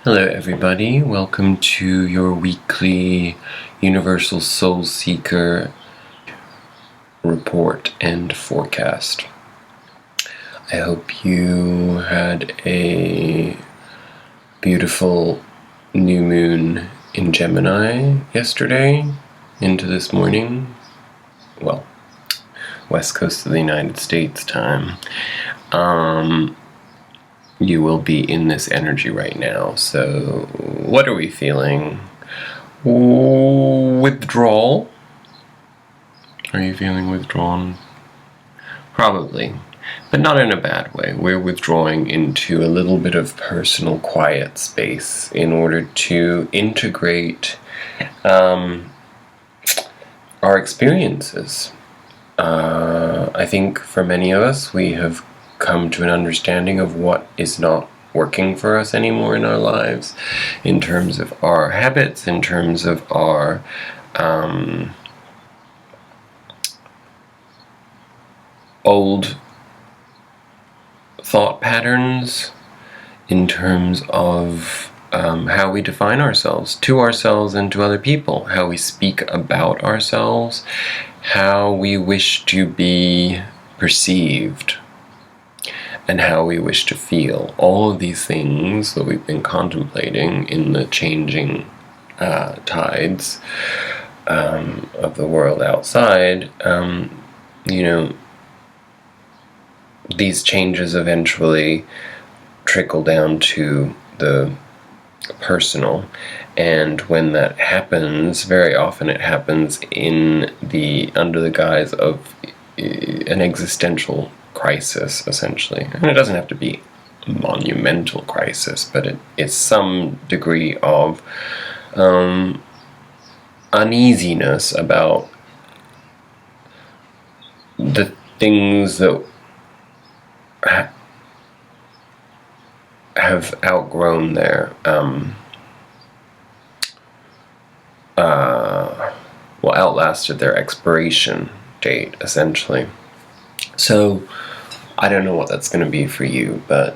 Hello everybody, welcome to your weekly Universal Soul Seeker report and forecast. I hope you had a beautiful new moon in Gemini yesterday into this morning. Well, west coast of the United States time. You will be in this energy right now. So what are we feeling? Withdrawal? Are you feeling withdrawn? Probably, but not in a bad way. We're withdrawing into a little bit of personal quiet space in order to integrate our experiences. I think for many of us, we have come to an understanding of what is not working for us anymore in our lives, in terms of our habits, in terms of our old thought patterns, in terms of how we define ourselves to ourselves and to other people, how we speak about ourselves, how we wish to be perceived, and how we wish to feel. All of these things that we've been contemplating in the changing tides of the world outside, these changes eventually trickle down to the personal, and when that happens, very often it happens under the guise of an existential crisis, essentially. And it doesn't have to be a monumental crisis, but it is some degree of uneasiness about the things that have outgrown their outlasted their expiration date, essentially. So I don't know what that's going to be for you, but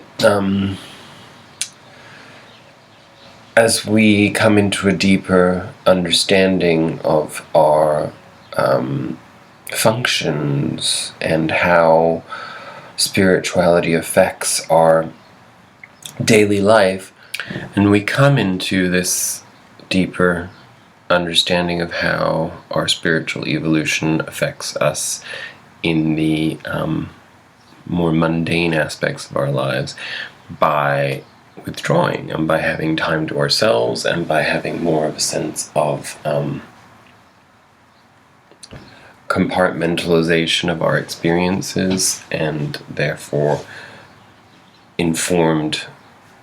as we come into a deeper understanding of our functions and how spirituality affects our daily life, and we come into this deeper understanding of how our spiritual evolution affects us in the more mundane aspects of our lives, by withdrawing and by having time to ourselves and by having more of a sense of compartmentalization of our experiences, and therefore informed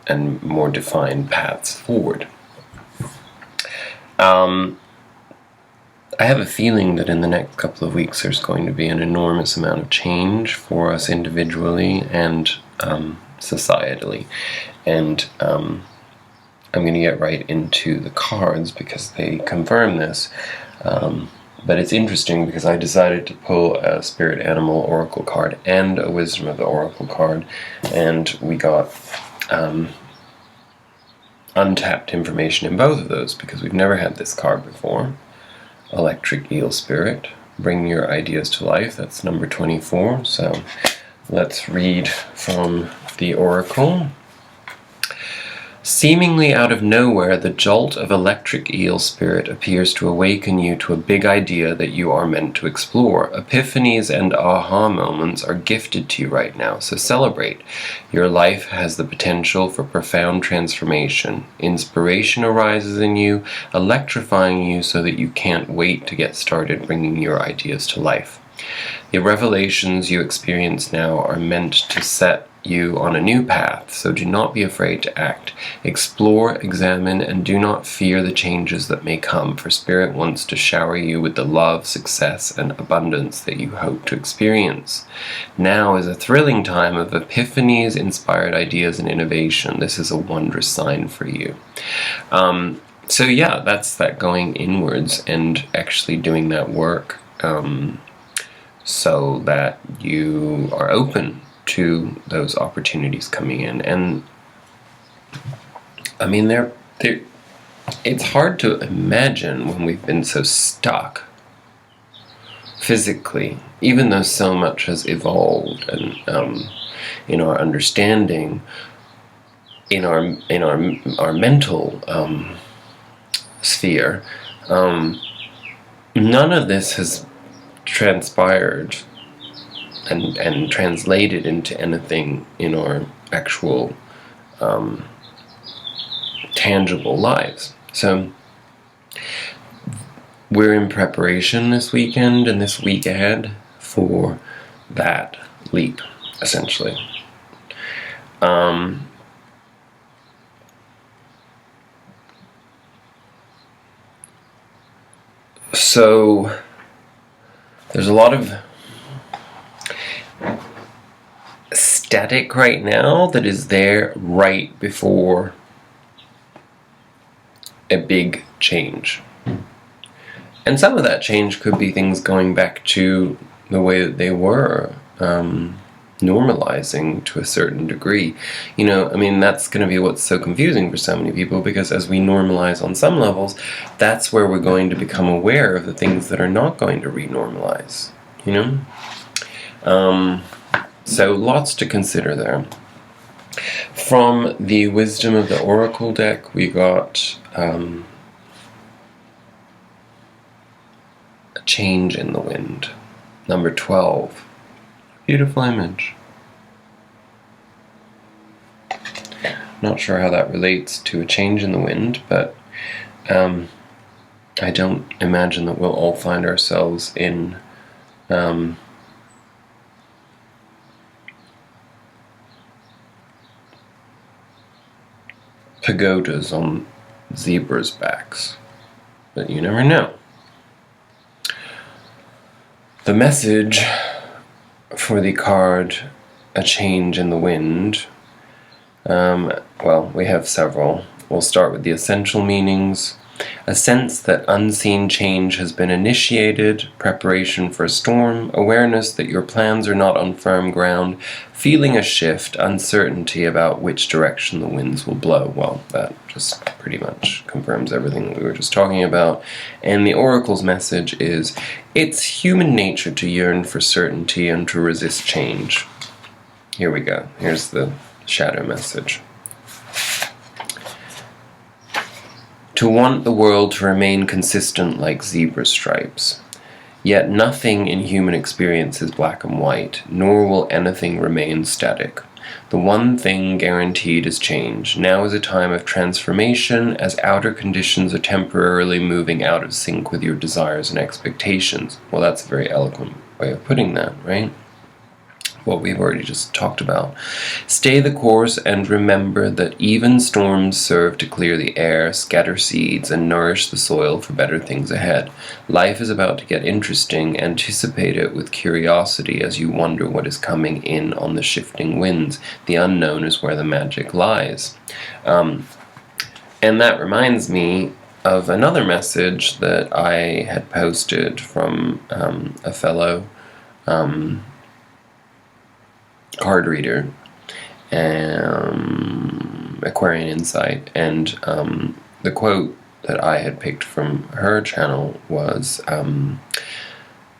and more defined paths forward. I have a feeling that in the next couple of weeks there's going to be an enormous amount of change for us individually and societally. And I'm going to get right into the cards because they confirm this. But it's interesting because I decided to pull a Spirit Animal Oracle card and a Wisdom of the Oracle card, and we got untapped information in both of those because we've never had this card before. Electric Eel Spirit, bring your ideas to life. That's number 24. So let's read from the Oracle. Seemingly out of nowhere, the jolt of electric eel spirit appears to awaken you to a big idea that you are meant to explore. Epiphanies and aha moments are gifted to you right now, so celebrate. Your life has the potential for profound transformation. Inspiration arises in you, electrifying you so that you can't wait to get started bringing your ideas to life. The revelations you experience now are meant to set you on a new path, so do not be afraid to act. Explore, examine, and do not fear the changes that may come, for Spirit wants to shower you with the love, success, and abundance that you hope to experience. Now is a thrilling time of epiphanies, inspired ideas, and innovation. This is a wondrous sign for you. So yeah, that's that going inwards and actually doing that work so that you are open to those opportunities coming in. And I mean, they're it's hard to imagine when we've been so stuck physically, even though so much has evolved and in our understanding, in our mental sphere. None of this has transpired and translated into anything in our actual tangible lives. So we're in preparation this weekend and this week ahead for that leap, essentially. So there's a lot of static right now that is there right before a big change. And some of that change could be things going back to the way that they were, normalizing to a certain degree. You know, I mean, that's going to be what's so confusing for so many people, because as we normalize on some levels, that's where we're going to become aware of the things that are not going to renormalize, you know? So lots to consider there. From the Wisdom of the Oracle deck, we got a change in the wind. Number 12. Beautiful image. Not sure how that relates to a change in the wind, but I don't imagine that we'll all find ourselves in pagodas on zebras' backs, but you never know. The message for the card, A Change in the Wind, well, we have several. We'll start with the essential meanings. A sense that unseen change has been initiated, preparation for a storm, awareness that your plans are not on firm ground, feeling a shift, uncertainty about which direction the winds will blow. Well, that just pretty much confirms everything that we were just talking about. And the Oracle's message is, it's human nature to yearn for certainty and to resist change. Here we go. Here's the shadow message. To want the world to remain consistent like zebra stripes. Yet nothing in human experience is black and white, nor will anything remain static. The one thing guaranteed is change. Now is a time of transformation, as outer conditions are temporarily moving out of sync with your desires and expectations. Well, that's a very eloquent way of putting that, right? What we've already just talked about. Stay the course and remember that even storms serve to clear the air, scatter seeds, and nourish the soil for better things ahead. Life is about to get interesting. Anticipate it with curiosity as you wonder what is coming in on the shifting winds. The unknown is where the magic lies. And that reminds me of another message that I had posted from a fellow card reader, Aquarian Insight, and the quote that I had picked from her channel was,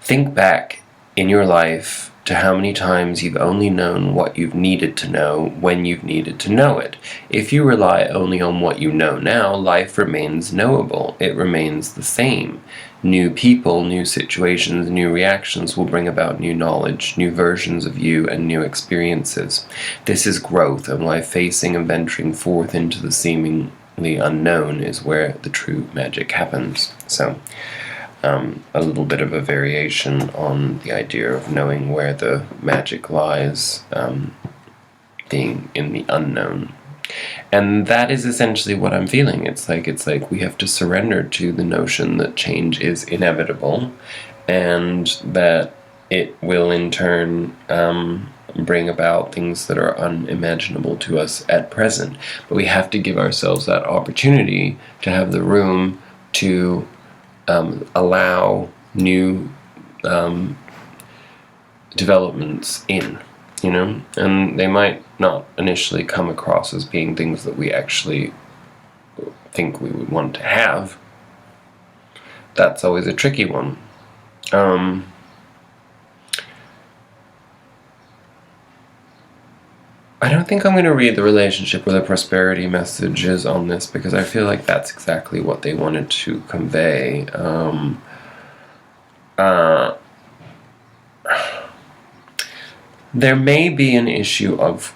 think back in your life to how many times you've only known what you've needed to know when you've needed to know it. If you rely only on what you know now, life remains knowable. It remains the same. New people, new situations, new reactions will bring about new knowledge, new versions of you, and new experiences. This is growth, and why facing and venturing forth into the seemingly unknown is where the true magic happens. So, a little bit of a variation on the idea of knowing where the magic lies, being in the unknown. And that is essentially what I'm feeling. It's like we have to surrender to the notion that change is inevitable, and that it will in turn bring about things that are unimaginable to us at present. But we have to give ourselves that opportunity to have the room to allow new developments in, you know, and they might not initially come across as being things that we actually think we would want to have, that's always a tricky one. I don't think I'm going to read the relationship or the prosperity messages on this, because I feel like that's exactly what they wanted to convey. There may be an issue of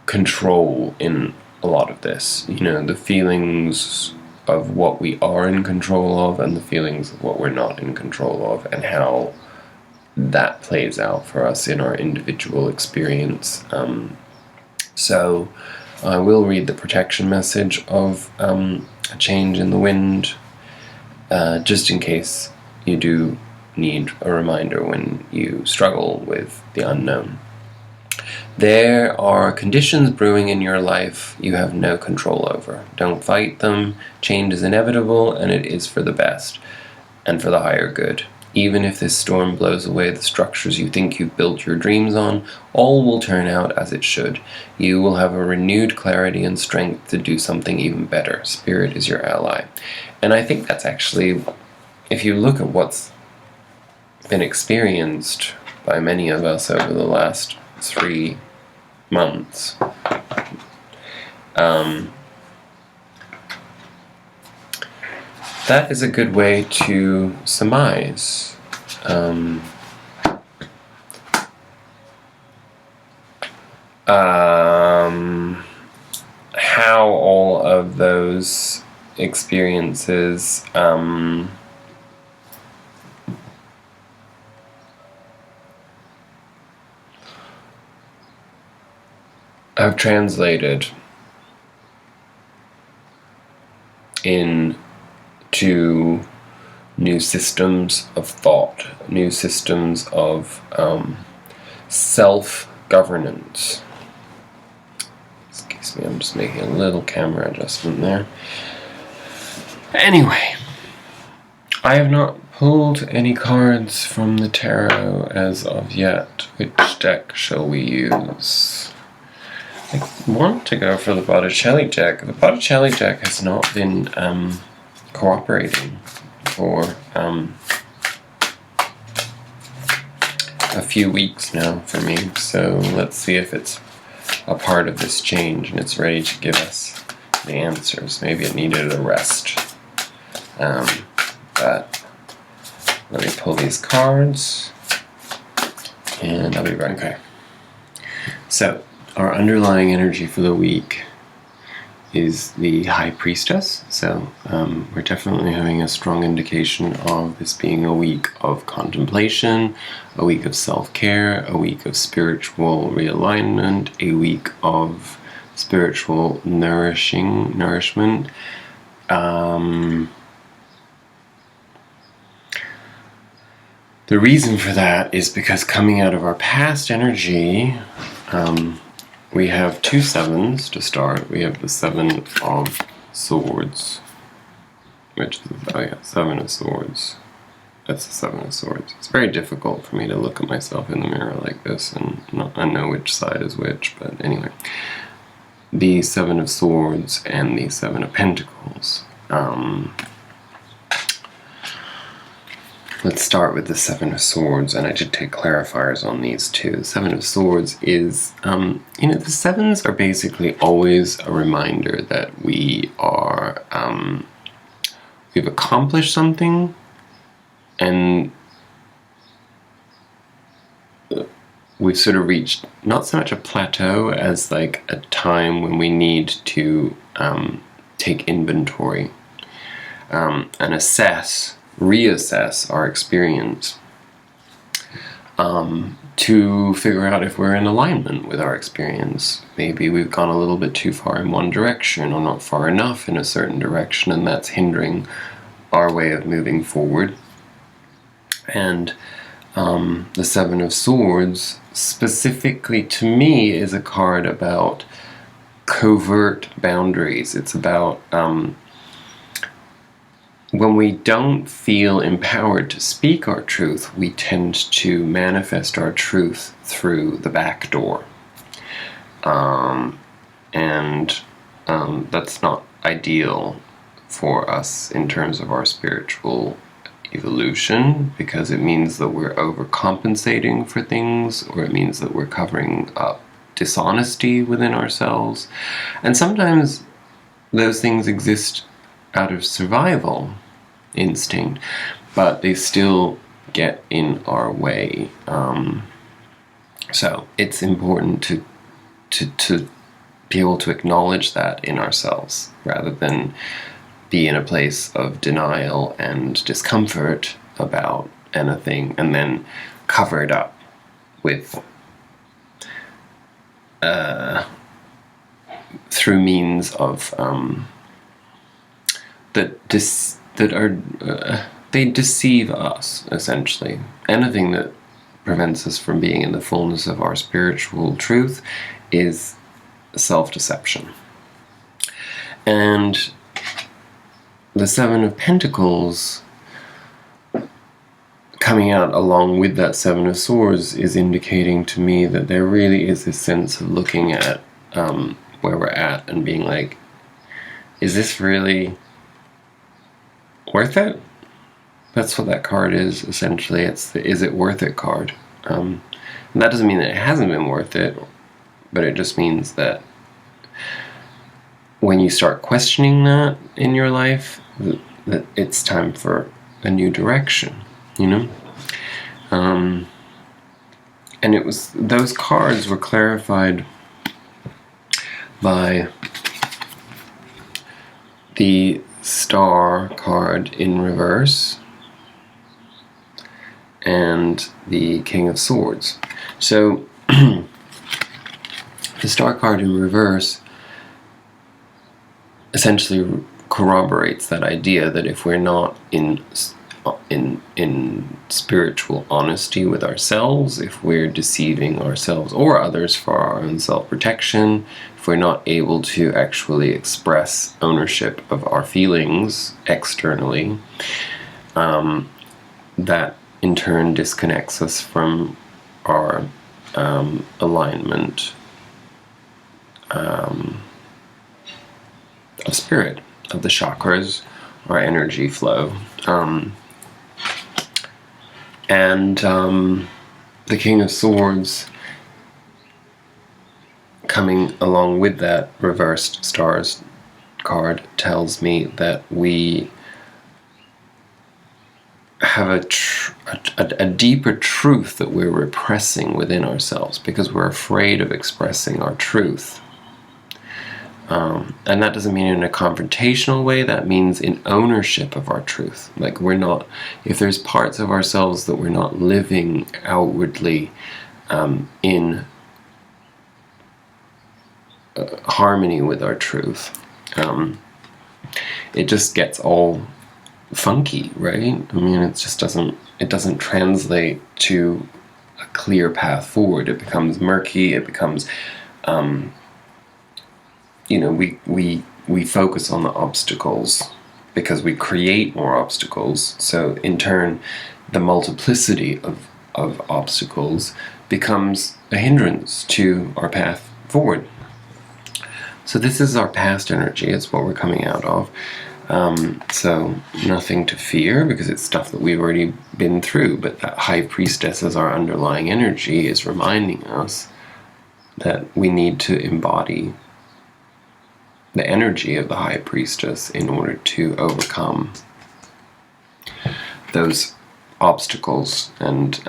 control in a lot of this. The feelings of what we are in control of and the feelings of what we're not in control of, and how that plays out for us in our individual experience. So I will read the protection message of a change in the wind, just in case you do need a reminder when you struggle with the unknown. There are conditions brewing in your life you have no control over. Don't fight them. Change is inevitable, and it is for the best and for the higher good. Even if this storm blows away the structures you think you've built your dreams on, all will turn out as it should. You will have a renewed clarity and strength to do something even better. Spirit is your ally. And I think that's actually, if you look at what's been experienced by many of us over the last 3 months, that is a good way to surmise how all of those experiences have translated into new systems of thought, new systems of self-governance. Excuse me, I'm just making a little camera adjustment there. Anyway, I have not pulled any cards from the tarot as of yet. Which deck shall we use? I want to go for the Botticelli deck. The Botticelli deck has not been cooperating for a few weeks now for me, so let's see if it's a part of this change and it's ready to give us the answers. Maybe it needed a rest, but let me pull these cards and I'll be right okay. So our underlying energy for the week is the High Priestess, so we're definitely having a strong indication of this being a week of contemplation, a week of self-care, a week of spiritual realignment, a week of spiritual nourishment. The reason for that is because coming out of our past energy, we have 2 sevens to start. We have the 7 of Swords, which is, 7 of Swords. That's the 7 of Swords. It's very difficult for me to look at myself in the mirror like this and not know which side is which, but anyway. The 7 of Swords and the 7 of Pentacles. Let's start with the 7 of Swords, and I did take clarifiers on these too. The 7 of Swords is, the 7s are basically always a reminder that we are, we've accomplished something, and we've sort of reached not so much a plateau as like a time when we need to take inventory and reassess our experience to figure out if we're in alignment with our experience. Maybe we've gone a little bit too far in one direction or not far enough in a certain direction, and that's hindering our way of moving forward. And the 7 of Swords, specifically to me, is a card about covert boundaries. It's about when we don't feel empowered to speak our truth, we tend to manifest our truth through the back door. And that's not ideal for us in terms of our spiritual evolution, because it means that we're overcompensating for things, or it means that we're covering up dishonesty within ourselves. And sometimes those things exist out of survival instinct, but they still get in our way. So it's important to be able to acknowledge that in ourselves, rather than be in a place of denial and discomfort about anything and then cover it up with through means of they deceive us, essentially. Anything that prevents us from being in the fullness of our spiritual truth is self-deception. And the Seven of Pentacles coming out along with that Seven of Swords is indicating to me that there really is this sense of looking at where we're at and being like, is this really worth it? That's what that card is, essentially. It's the is it worth it card. And that doesn't mean that it hasn't been worth it, but it just means that when you start questioning that in your life, that it's time for a new direction, you know? And it was, those cards were clarified by the Star card in reverse and the King of Swords. So the Star card in reverse essentially corroborates that idea that if we're not in spiritual honesty with ourselves, if we're deceiving ourselves or others for our own self-protection, if we're not able to actually express ownership of our feelings externally, that in turn disconnects us from our alignment of spirit, of the chakras, our energy flow. The King of Swords coming along with that reversed Stars card tells me that we have a deeper truth that we're repressing within ourselves because we're afraid of expressing our truth. And that doesn't mean in a confrontational way, that means in ownership of our truth. Like, we're not, if there's parts of ourselves that we're not living outwardly in harmony with our truth, it just gets all funky, right? I mean, it just doesn't translate to a clear path forward. It becomes murky, it becomes we focus on the obstacles because we create more obstacles. So in turn, the multiplicity of obstacles becomes a hindrance to our path forward. So this is our past energy. It's what we're coming out of. So nothing to fear because it's stuff that we've already been through. But that High Priestess as our underlying energy is reminding us that we need to embody the energy of the High Priestess in order to overcome those obstacles and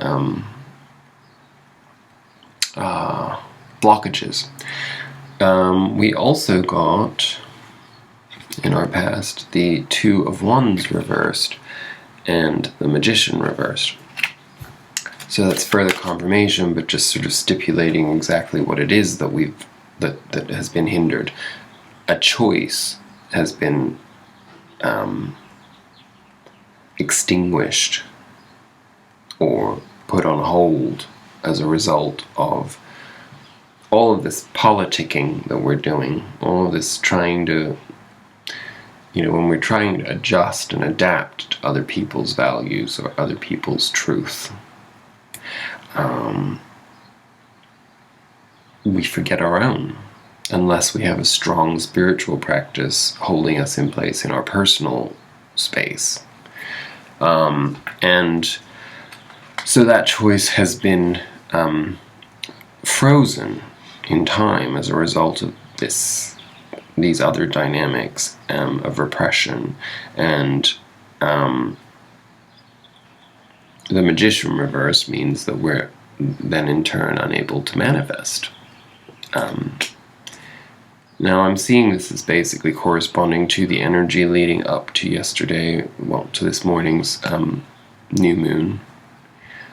blockages. We also got, in our past, the Two of Wands reversed and the Magician reversed. So that's further confirmation, but just sort of stipulating exactly what it is that that has been hindered. A choice has been extinguished or put on hold as a result of all of this politicking that we're doing, all of this trying to, when we're trying to adjust and adapt to other people's values or other people's truth, we forget our own. unless we have a strong spiritual practice holding us in place in our personal space. And so that choice has been frozen in time as a result of these other dynamics of repression. And the magician reverse means that we're then in turn unable to manifest. Now I'm seeing this as basically corresponding to the energy leading up to yesterday, well, to this morning's new moon.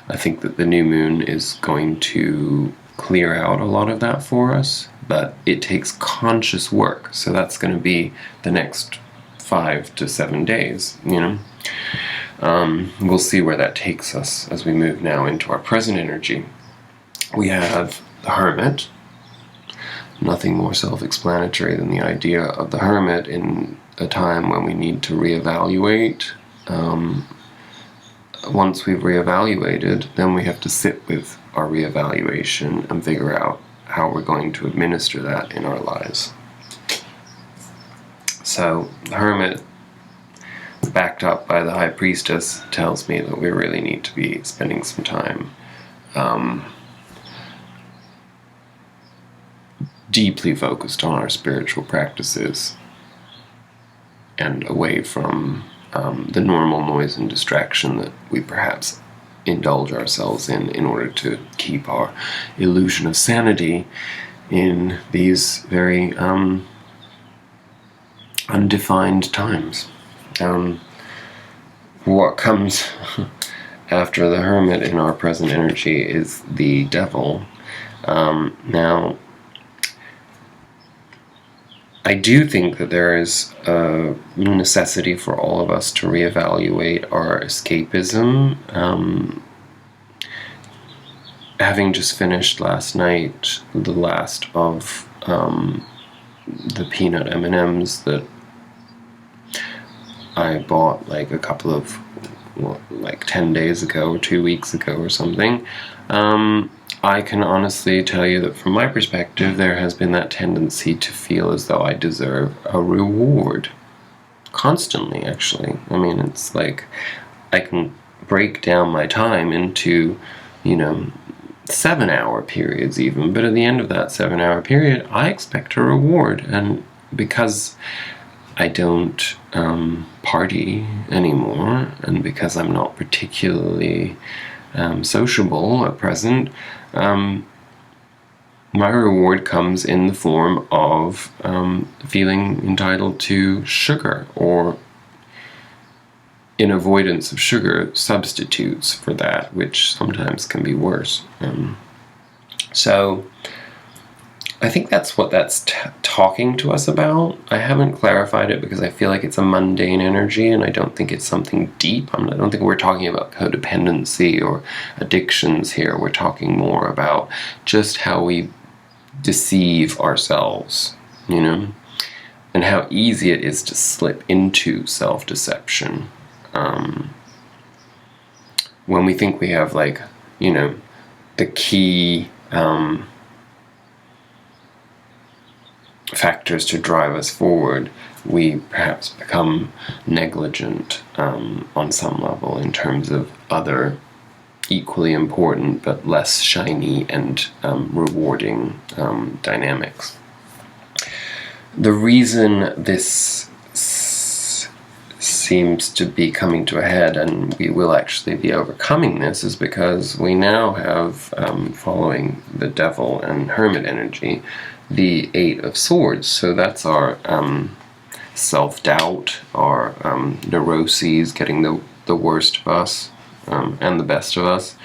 I think that the new moon is going to clear out a lot of that for us, but it takes conscious work, so that's going to be the next 5 to 7 days, you know? We'll see where that takes us as we move now into our present energy. We have the Hermit. Nothing more self-explanatory than the idea of the Hermit in a time when we need to reevaluate. Once we've reevaluated, then we have to sit with our reevaluation and figure out how we're going to administer that in our lives. So, the Hermit, backed up by the High Priestess, tells me that we really need to be spending some time deeply focused on our spiritual practices and away from the normal noise and distraction that we perhaps indulge ourselves in order to keep our illusion of sanity in these very undefined times. What comes after the Hermit in our present energy is the Devil. Now, I do think that there is a necessity for all of us to reevaluate our escapism. Having just finished last night the last of the peanut M&Ms that I bought like a couple of, like 10 days ago or 2 weeks ago or something, I can honestly tell you that from my perspective, there has been that tendency to feel as though I deserve a reward. Constantly, actually. I mean, it's like I can break down my time into, 7-hour periods even, but at the end of that 7-hour period, I expect a reward. And because I don't party anymore, and because I'm not particularly sociable at present, my reward comes in the form of feeling entitled to sugar, or in avoidance of sugar, substitutes for that, which sometimes can be worse. So I think that's what that's talking to us about. I haven't clarified it because I feel like it's a mundane energy, and I don't think it's something deep. I don't think we're talking about codependency or addictions here. We're talking more about just how we deceive ourselves, and how easy it is to slip into self-deception. When we think we have, the key factors to drive us forward, we perhaps become negligent on some level in terms of other equally important but less shiny and rewarding dynamics. The reason this seems to be coming to a head, and we will actually be overcoming this, is because we now have, following the Devil and Hermit energy, the 8 of Swords. So that's our self-doubt, our neuroses getting the worst of us and the best of us.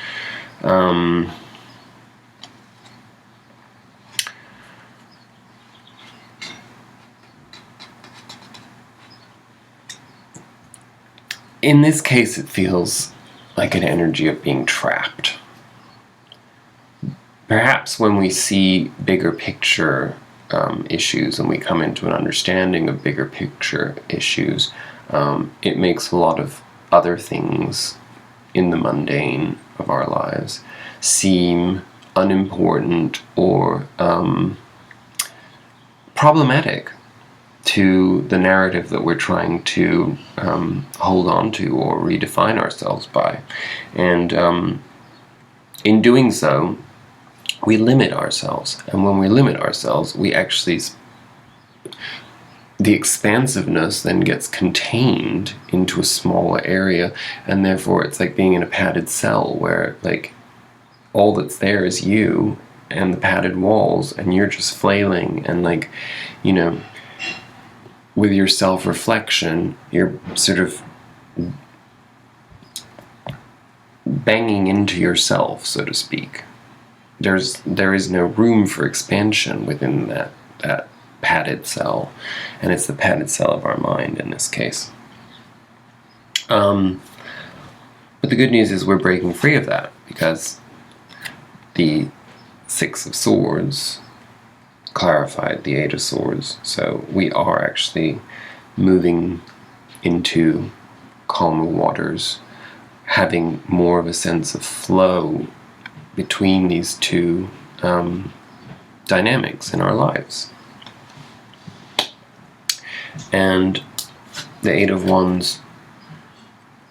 In this case, it feels like an energy of being trapped. Perhaps when we see bigger picture issues and we come into an understanding of bigger picture issues, it makes a lot of other things in the mundane of our lives seem unimportant or problematic to the narrative that we're trying to hold on to or redefine ourselves by. And in doing so, we limit ourselves. And when we limit ourselves, we actually, the expansiveness then gets contained into a smaller area, and therefore it's like being in a padded cell where like all that's there is you and the padded walls, and you're just flailing and like, you know, with your self-reflection, you're sort of banging into yourself, so to speak. There is no room for expansion within that padded cell, and it's the padded cell of our mind in this case. But the good news is we're breaking free of that, because the Six of Swords clarified the Eight of Swords, so we are actually moving into calmer waters, having more of a sense of flow between these two dynamics in our lives. And the Eight of Wands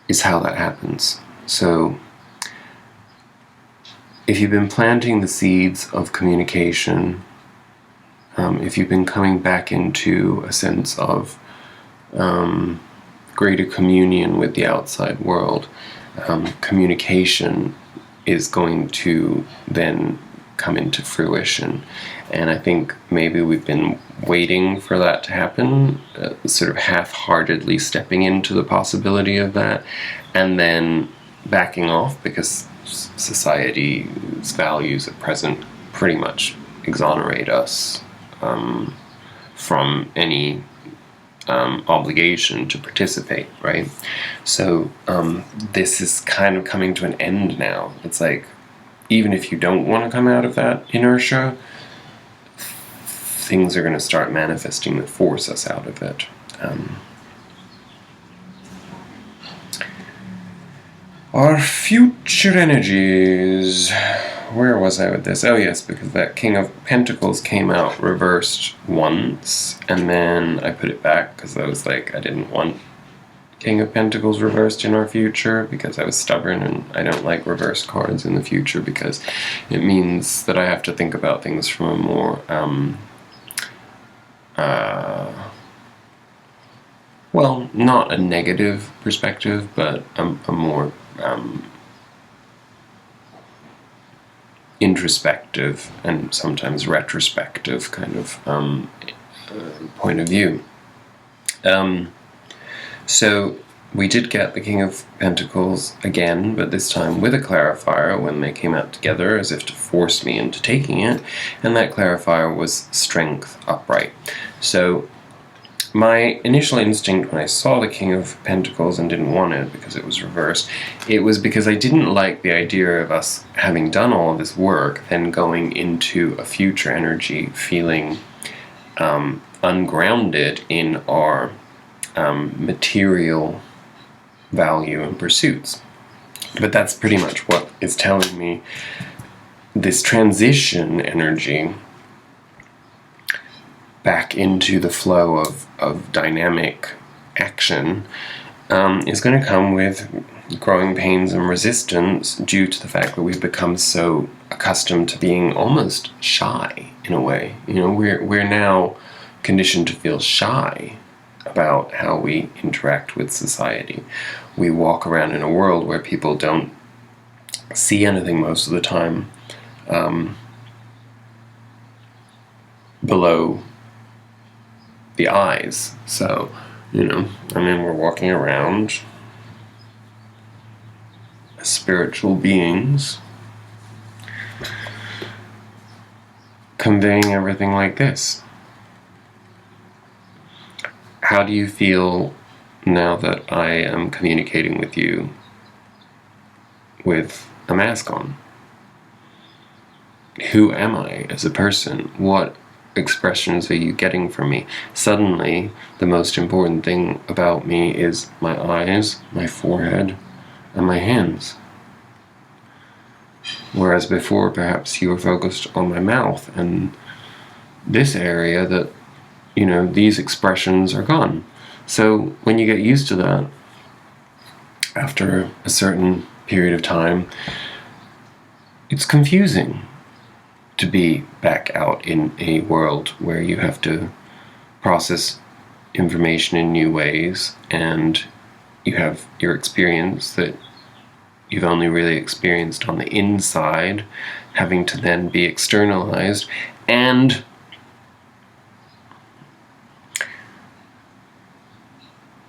is how that happens. So if you've been planting the seeds of communication, if you've been coming back into a sense of greater communion with the outside world, communication is going to then come into fruition. And I think maybe we've been waiting for that to happen, sort of half-heartedly stepping into the possibility of that, and then backing off because society's values at present pretty much exonerate us from any obligation to participate, right? So this is kind of coming to an end now. It's like, even if you don't want to come out of that inertia, things are going to start manifesting that force us out of it. Our future energies. Where was I with this? Oh yes, because that King of Pentacles came out reversed once, and then I put it back because I was like, I didn't want King of Pentacles reversed in our future because I was stubborn, and I don't like reversed cards in the future because it means that I have to think about things from a more well, not a negative perspective, but a more introspective and sometimes retrospective kind of point of view. So we did get the King of Pentacles again, but this time with a clarifier when they came out together as if to force me into taking it, and that clarifier was Strength Upright. So my initial instinct when I saw the King of Pentacles and didn't want it because it was reversed, it was because I didn't like the idea of us having done all of this work, then going into a future energy feeling ungrounded in our material value and pursuits. But that's pretty much what is telling me this transition energy back into the flow of dynamic action is going to come with growing pains and resistance due to the fact that we've become so accustomed to being almost shy in a way. You know, we're now conditioned to feel shy about how we interact with society. We walk around in a world where people don't see anything most of the time below the eyes. So, you know, I mean, we're walking around as spiritual beings, conveying everything like this. How do you feel now that I am communicating with you with a mask on? Who am I as a person? What expressions are you getting from me? Suddenly, the most important thing about me is my eyes, my forehead, and my hands. Whereas before, perhaps you were focused on my mouth and this area that these expressions are gone. So when you get used to that, after a certain period of time, it's confusing to be back out in a world where you have to process information in new ways, and you have your experience that you've only really experienced on the inside having to then be externalized, and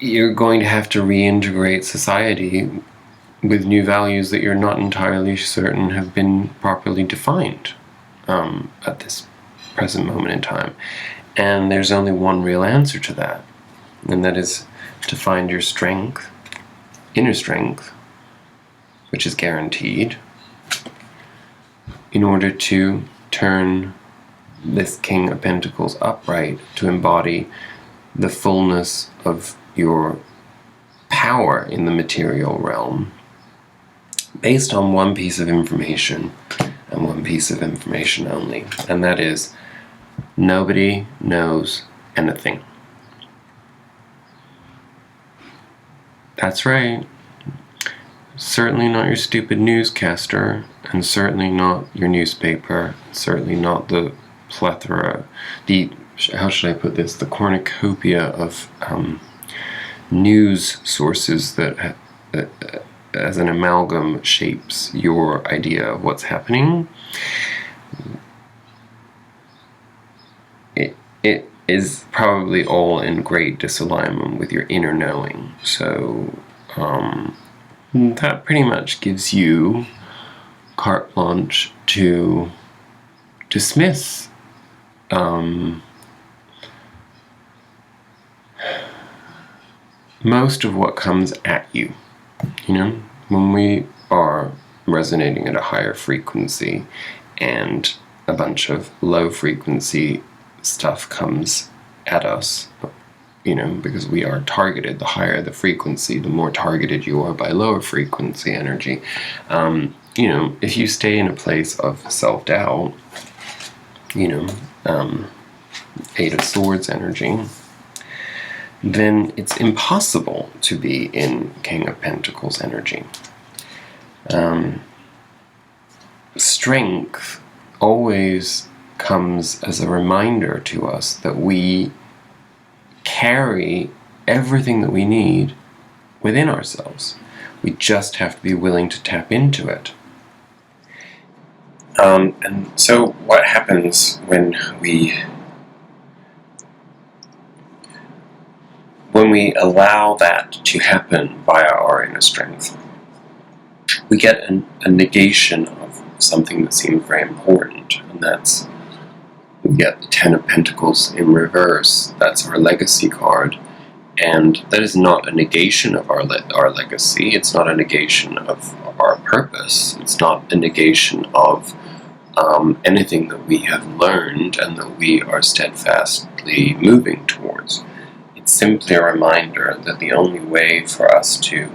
you're going to have to reintegrate society with new values that you're not entirely certain have been properly defined at this present moment in time. And there's only one real answer to that, and that is to find your strength, inner strength, which is guaranteed, in order to turn this King of Pentacles upright, to embody the fullness of your power in the material realm, based on one piece of information, and one piece of information only, and that is nobody knows anything. That's right. Certainly not your stupid newscaster, and certainly not your newspaper, certainly not the plethora, how should I put this, the cornucopia of news sources that as an amalgam shapes your idea of what's happening. It is probably all in great disalignment with your inner knowing. So that pretty much gives you carte blanche to dismiss most of what comes at you. When we are resonating at a higher frequency and a bunch of low frequency stuff comes at us, because we are targeted. The higher the frequency, the more targeted you are by lower frequency energy. If you stay in a place of self-doubt, Eight of Swords energy, then it's impossible to be in King of Pentacles energy. Strength always comes as a reminder to us that we carry everything that we need within ourselves. We just have to be willing to tap into it. And so what happens when we allow that to happen via our inner strength? We get a negation of something that seems very important, and that's, we get the Ten of Pentacles in reverse. That's our legacy card, and that is not a negation of our legacy. It's not a negation of our purpose. It's not a negation of anything that we have learned and that we are steadfastly moving towards. It's simply a reminder that the only way for us to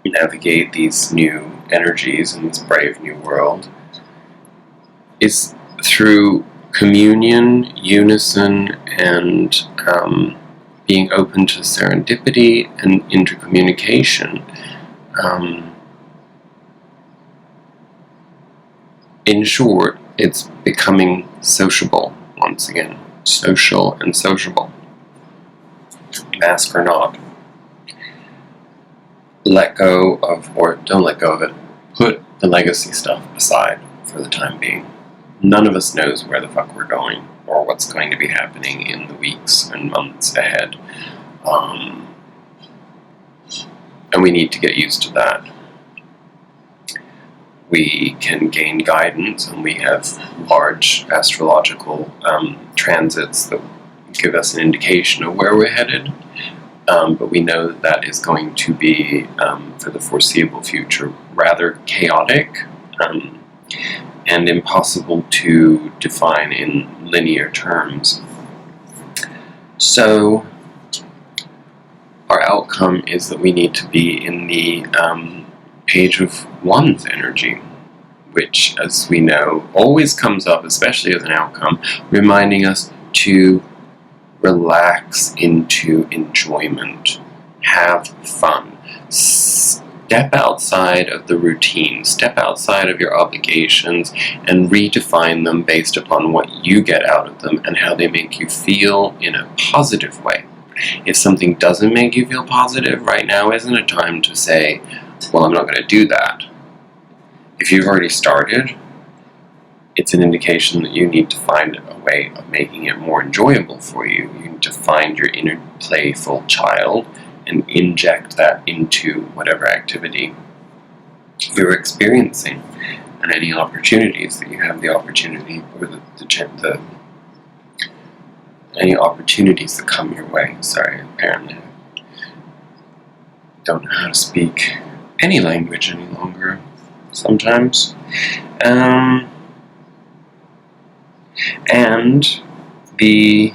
navigate these new energies in this brave new world is through communion, unison, and being open to serendipity and intercommunication. In short, it's becoming sociable once again. Social and sociable. Mask or not. Let go of, or don't let go of it. Put the legacy stuff aside for the time being. None of us knows where the fuck we're going or what's going to be happening in the weeks and months ahead. And we need to get used to that. We can gain guidance, and we have large astrological transits that give us an indication of where we're headed. But we know that that is going to be, for the foreseeable future, rather chaotic and impossible to define in linear terms. So our outcome is that we need to be in the Page of Wands energy, which, as we know, always comes up, especially as an outcome, reminding us to relax into enjoyment. Have fun. Step outside of the routine. Step outside of your obligations and redefine them based upon what you get out of them and how they make you feel in a positive way. If something doesn't make you feel positive, right now isn't a time to say, well, I'm not going to do that. If you've already started, it's an indication that you need to find a way of making it more enjoyable for you. You need to find your inner playful child and inject that into whatever activity you're experiencing, and any opportunities that you have the opportunity, or any opportunities that come your way. Sorry, apparently I don't know how to speak any language any longer sometimes. And the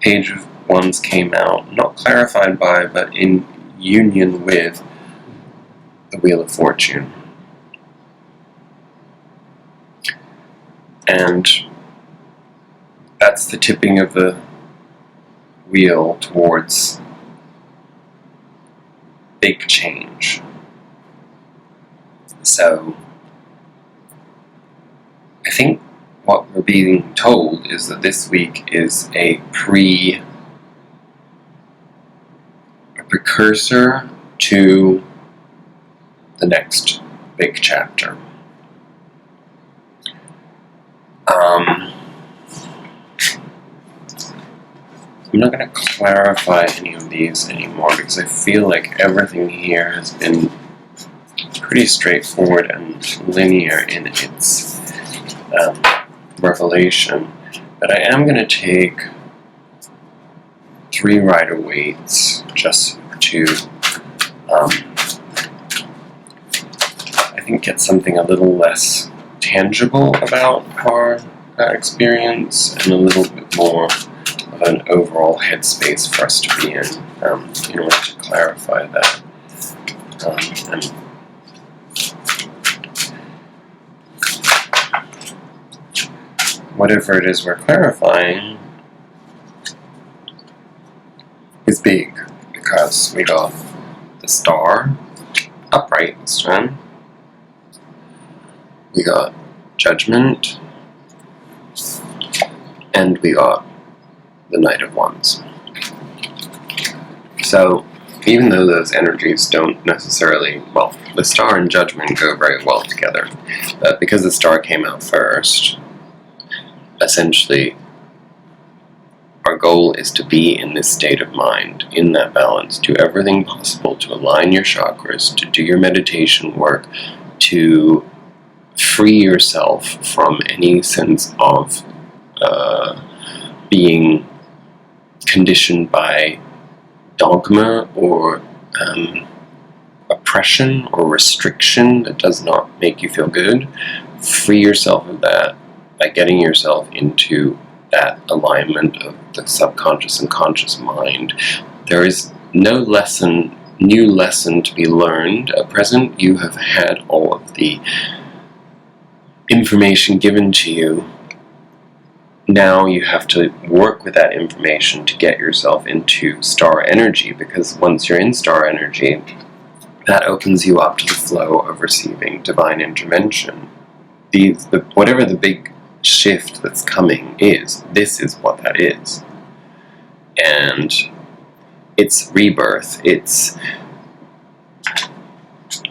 Page of Wands came out, not clarified by, but in union with the Wheel of Fortune. And that's the tipping of the wheel towards big change. So, I think what we're being told is that this week is a precursor to the next big chapter. I'm not going to clarify any of these anymore because I feel like everything here has been pretty straightforward and linear in its revelation. But I am going to take 3 Rider-Waite's just to I think get something a little less tangible about our experience and a little bit more of an overall headspace for us to be in order to clarify that. And whatever it is we're clarifying is big, because we got the Star upright this time. We got Judgment, and we got the Knight of Wands. So, even though those energies don't necessarily, well, the Star and Judgment go very well together, because the Star came out first, essentially, our goal is to be in this state of mind, in that balance. Do everything possible to align your chakras, to do your meditation work, to free yourself from any sense of being conditioned by dogma or oppression or restriction that does not make you feel good. Free yourself of that by getting yourself into that alignment of the subconscious and conscious mind. There is no new lesson to be learned at present. You have had all of the information given to you. Now you have to work with that information to get yourself into star energy, because once you're in star energy, that opens you up to the flow of receiving divine intervention. Whatever the big shift that's coming is, this is what that is. And it's rebirth. It's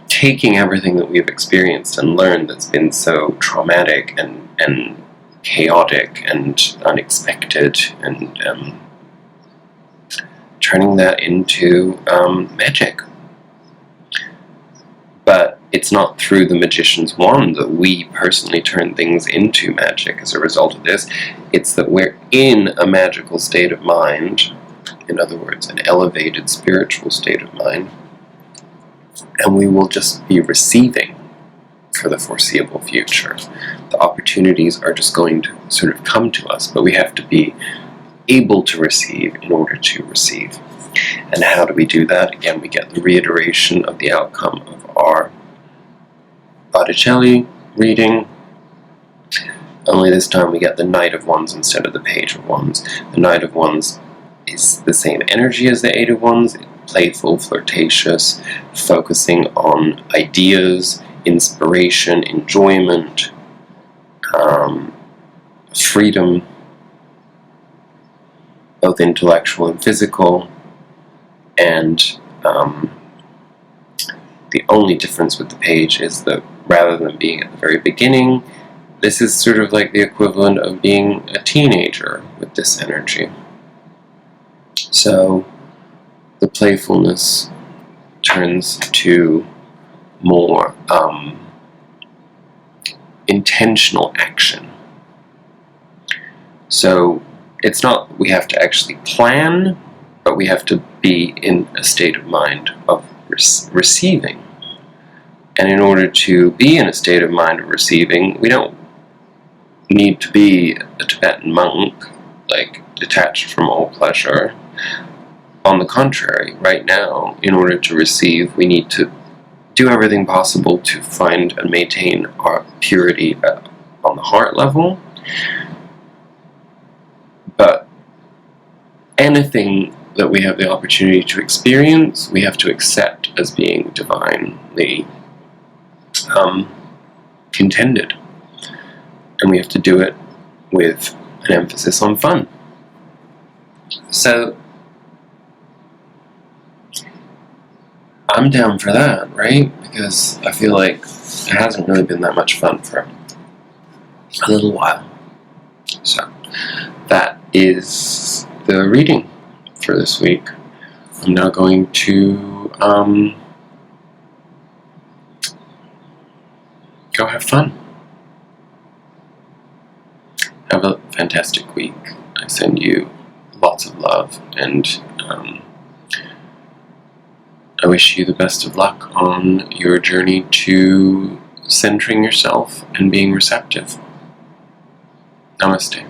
taking everything that we've experienced and learned that's been so traumatic and chaotic and unexpected, and turning that into magic. But it's not through the magician's wand that we personally turn things into magic as a result of this. It's that we're in a magical state of mind, in other words, an elevated spiritual state of mind, and we will just be receiving for the foreseeable future. The opportunities are just going to sort of come to us, but we have to be able to receive in order to receive. And how do we do that? Again, we get the reiteration of the outcome of our Botticelli reading. only this time we get the Knight of Wands instead of the Page of Wands. The Knight of Wands is the same energy as the Eight of Wands, playful, flirtatious, focusing on ideas, inspiration, enjoyment, freedom, both intellectual and physical, and the only difference with the Page is that rather than being at the very beginning, this is sort of like the equivalent of being a teenager with this energy. So the playfulness turns to more intentional action. So it's not we have to actually plan, but we have to be in a state of mind of receiving. And in order to be in a state of mind of receiving, we don't need to be a Tibetan monk, like detached from all pleasure. On the contrary, right now, in order to receive, we need to do everything possible to find and maintain our purity on the heart level. But anything that we have the opportunity to experience, we have to accept as being divinely intended. And we have to do it with an emphasis on fun. So I'm down for that, right? Because I feel like it hasn't really been that much fun for a little while. So that is the reading for this week. I'm now going to go have fun. Have a fantastic week. I send you lots of love, and I wish you the best of luck on your journey to centering yourself and being receptive. Namaste.